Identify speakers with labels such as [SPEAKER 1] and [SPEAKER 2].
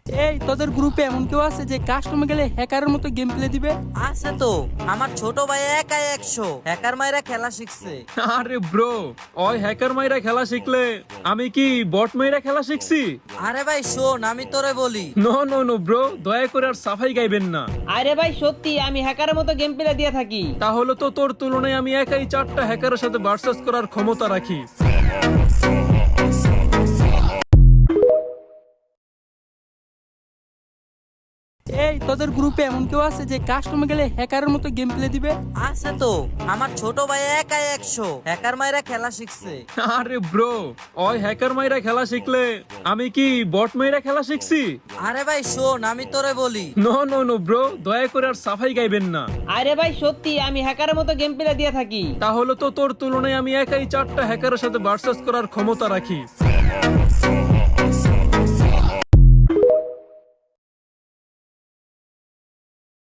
[SPEAKER 1] এই তোদের গ্রুপে এমন কেউ আছে যে কাস্টমে গেলে হ্যাকারের মতো গেম প্লে দিবে?
[SPEAKER 2] আছে তো, আমার ছোট ভাই একাই 100 হ্যাকার মাইরা খেলা শিখছে।
[SPEAKER 3] আরে ব্রো, ওই হ্যাকার মাইরা খেলা শিখলে আমি কি বট মাইরা খেলা শিখছি?
[SPEAKER 2] আরে ভাই শোন, আমি তোরে বলি।
[SPEAKER 3] নো নো নো ব্রো, দয়া করে আর সাফাই গাইবেন না।
[SPEAKER 4] আরে ভাই সত্যি আমি হ্যাকারের মতো গেম প্লে দিয়ে থাকি।
[SPEAKER 3] তাহলে তো তোর তুলনায় আমি একাই 4টা হ্যাকারের সাথে ভার্সেস করার ক্ষমতা রাখি।
[SPEAKER 1] এই তোদের গ্রুপে এমন কেউ আছে যে কাস্টমে গেলে হ্যাকারের মতো গেম প্লে দিবে?
[SPEAKER 2] আছে তো, আমার ছোট ভাই একাই 100 হ্যাকার মাইরা খেলা শিখছে।
[SPEAKER 3] আরে ব্রো, ওই হ্যাকার মাইরা খেলা শিখলে আমি কি বট মাইরা খেলা শিখছি?
[SPEAKER 2] আরে ভাই শোন, আমি তোরে বলি।
[SPEAKER 3] নো নো নো ব্রো, দয়া করে আর সাফাই গাইবেন না।
[SPEAKER 4] আরে ভাই সত্যি আমি হ্যাকারের মতো গেম প্লে দিয়ে থাকি।
[SPEAKER 3] তাহলে তো তোর তুলনায় আমি একাই 4টা হ্যাকারের সাথে ভার্সেস করার ক্ষমতা রাখি।